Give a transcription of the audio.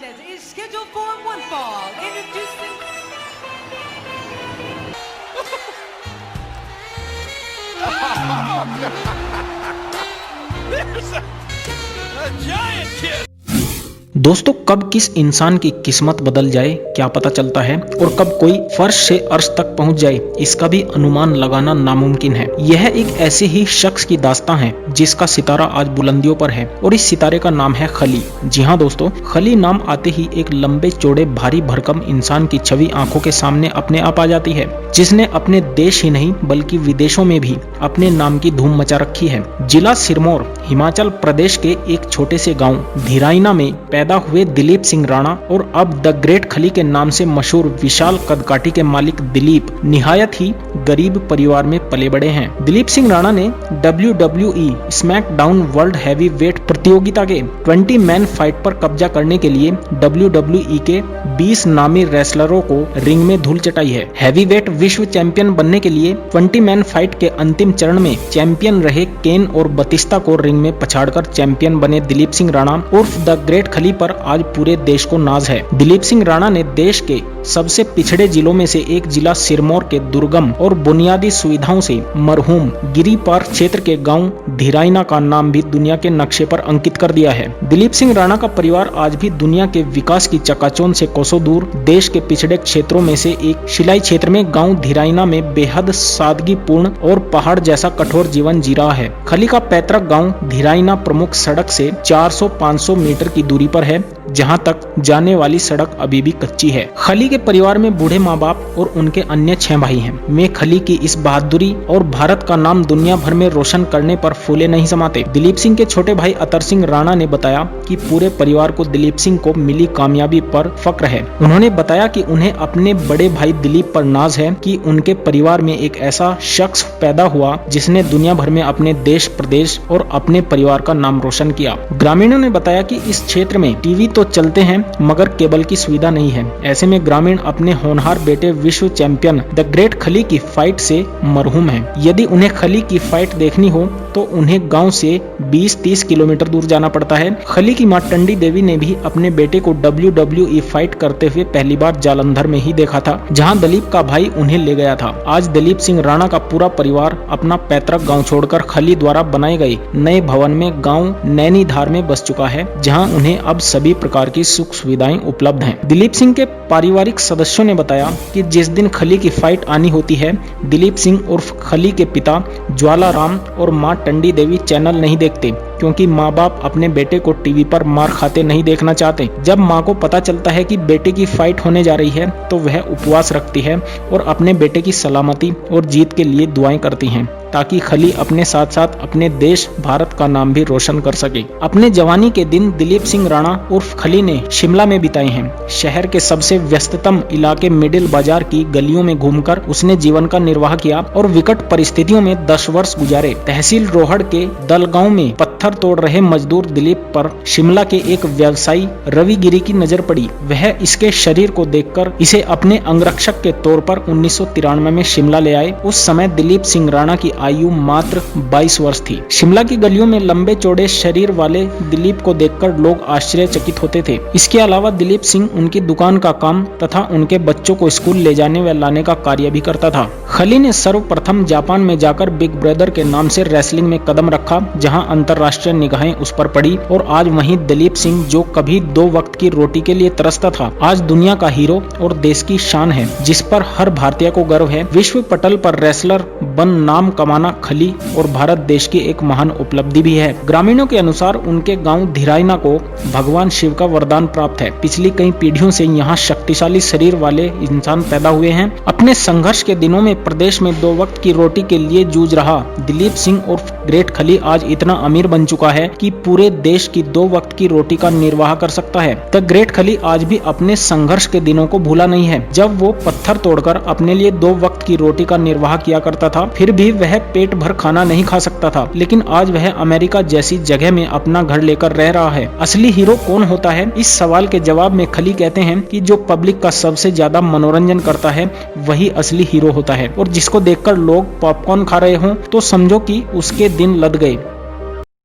contest is scheduled for one fall. Introducing. There's a giant kid. दोस्तों, कब किस इंसान की किस्मत बदल जाए क्या पता चलता है, और कब कोई फर्श से अर्श तक पहुंच जाए इसका भी अनुमान लगाना नामुमकिन है। यह एक ऐसे ही शख्स की दास्तां है जिसका सितारा आज बुलंदियों पर है, और इस सितारे का नाम है खली। जी हाँ दोस्तों, खली नाम आते ही एक लंबे चौड़े भारी भरकम इंसान की छवि आंखों के सामने अपने आप आ जाती है, जिसने अपने देश ही नहीं बल्कि विदेशों में भी अपने नाम की धूम मचा रखी है। जिला सिरमौर हिमाचल प्रदेश के एक छोटे से गाँव धिराइना में पैदा हुए दिलीप सिंह राणा और अब द ग्रेट खली के नाम से मशहूर विशाल कदकाठी के मालिक दिलीप निहायत ही गरीब परिवार में पले बड़े हैं। दिलीप सिंह राणा ने WWE SmackDown world heavy weight प्रतियोगिता के 20 मैन फाइट पर कब्जा करने के लिए WWE के 20 नामी रेसलरों को रिंग में धूल चटाई है। हैवी वेट विश्व चैंपियन बनने के लिए 20 मैन फाइट के अंतिम चरण में चैंपियन रहे केन और बतिस्ता को रिंग में पछाड़कर चैंपियन बने दिलीप सिंह राणा उर्फ द ग्रेट खली पर आज पूरे देश को नाज है। दिलीप सिंह राणा ने देश के सबसे पिछड़े जिलों में से एक जिला सिरमौर के दुर्गम और बुनियादी सुविधाओं से मरहूम गिरिपार क्षेत्र के गांव धिराइना का नाम भी दुनिया के नक्शे पर अंकित कर दिया है। दिलीप सिंह राणा का परिवार आज भी दुनिया के विकास की चकाचौंध से कोसों दूर देश के पिछड़े क्षेत्रों में से एक शिलाई क्षेत्र में गांव धिराइना में बेहद सादगीपूर्ण और पहाड़ जैसा कठोर जीवन जी रहा है। खली का पैतृक गांव धिराइना प्रमुख सड़क से 400-500 मीटर की दूरी पर है, जहां तक जाने वाली सड़क अभी भी कच्ची है। खली के परिवार में बूढ़े माँ बाप और उनके अन्य 6 भाई हैं। मैं खली की इस बहादुरी और भारत का नाम दुनिया भर में रोशन करने पर फूले नहीं समाते। दिलीप सिंह के छोटे भाई अतर सिंह राणा ने बताया कि पूरे परिवार को दिलीप सिंह को मिली कामयाबी पर फक्र है। उन्होंने बताया कि उन्हें अपने बड़े भाई दिलीप पर नाज है कि उनके परिवार में एक ऐसा शख्स पैदा हुआ जिसने दुनिया भर में अपने देश प्रदेश और अपने परिवार का नाम रोशन किया। ग्रामीणों ने बताया कि इस क्षेत्र में टीवी तो चलते हैं मगर केबल की सुविधा नहीं है। ऐसे में ग्रामीण अपने होनहार बेटे विश्व चैंपियन द ग्रेट खली की फाइट से मरहूम हैं। यदि उन्हें खली की फाइट देखनी हो तो उन्हें गांव से 20-30 किलोमीटर दूर जाना पड़ता है। खली की मां टंडी देवी ने भी अपने बेटे को WWE फाइट करते हुए पहली बार जालंधर में ही देखा था, जहां दिलीप का भाई उन्हें ले गया था। आज दिलीप सिंह राणा का पूरा परिवार अपना पैतृक गाँव छोड़कर खली द्वारा बनाए गए नए भवन में गाँव नैनीधार में बस चुका है, जहाँ उन्हें अब सभी प्रकार की सुख सुविधाएं उपलब्ध हैं। दिलीप सिंह के पारिवारिक सदस्यों ने बताया कि जिस दिन खली की फाइट आनी होती है, दिलीप सिंह उर्फ खली के पिता ज्वाला राम और मां टंडी देवी चैनल नहीं देखते, क्योंकि माँ बाप अपने बेटे को टीवी पर मार खाते नहीं देखना चाहते। जब माँ को पता चलता है कि बेटे की फाइट होने जा रही है तो वह उपवास रखती है और अपने बेटे की सलामती और जीत के लिए दुआएं करती हैं, ताकि खली अपने साथ साथ अपने देश भारत का नाम भी रोशन कर सके। अपने जवानी के दिन दिलीप सिंह राणा उर्फ खली ने शिमला में बिताए हैं। शहर के सबसे व्यस्ततम इलाके मिडिल बाजार की गलियों में घूमकर उसने जीवन का निर्वाह किया और विकट परिस्थितियों में 10 वर्ष गुजारे। तहसील रोहड़ के दलगांव में पत्थर तोड़ रहे मजदूर दिलीप पर शिमला के एक व्यवसायी रवि गिरी की नजर पड़ी। वह इसके शरीर को देखकर इसे अपने अंगरक्षक के तौर पर 1993 में शिमला ले आए। उस समय दिलीप सिंह राणा की आयु मात्र 22 वर्ष थी। शिमला की गलियों में लंबे चौड़े शरीर वाले दिलीप को देखकर लोग आश्चर्यचकित होते थे। इसके अलावा दिलीप सिंह उनकी दुकान का काम तथा उनके बच्चों को स्कूल ले जाने व लाने का कार्य भी करता था। खली ने सर्वप्रथम जापान में जाकर बिग ब्रदर के नाम से रेसलिंग में कदम रखा, जहां अंतर्राष्ट्रीय निगाहें उस पर पड़ी, और आज वहीं दिलीप सिंह जो कभी 2 वक्त की रोटी के लिए तरसता था, आज दुनिया का हीरो और देश की शान है, जिस पर हर भारतीय को गर्व है। विश्व पटल पर रेसलर बन नाम कमाना खली और भारत देश की एक महान उपलब्धि भी है। ग्रामीणों के अनुसार उनके गांव धिराइना को भगवान शिव का वरदान प्राप्त है। पिछली कई पीढ़ियों से यहाँ शक्तिशाली शरीर वाले इंसान पैदा हुए हैं। अपने संघर्ष के दिनों में प्रदेश में 2 वक्त की रोटी के लिए जूझ रहा दिलीप सिंह उर्फ ग्रेट खली आज इतना अमीर बन चुका है कि पूरे देश की 2 वक्त की रोटी का निर्वाह कर सकता है। द ग्रेट खली आज भी अपने संघर्ष के दिनों को भूला नहीं है, जब वो पत्थर तोड़कर अपने लिए 2 वक्त की रोटी का निर्वाह किया करता था। फिर भी वह पेट भर खाना नहीं खा सकता था, लेकिन आज वह अमेरिका जैसी जगह में अपना घर लेकर रह रहा है। असली हीरो कौन होता है? इस सवाल के जवाब में खली कहते हैं कि जो पब्लिक का सबसे ज्यादा मनोरंजन करता है वही असली हीरो होता है, और जिसको देखकर लोग पॉपकॉर्न खा रहे हों तो समझो कि उसके दिन लद गए।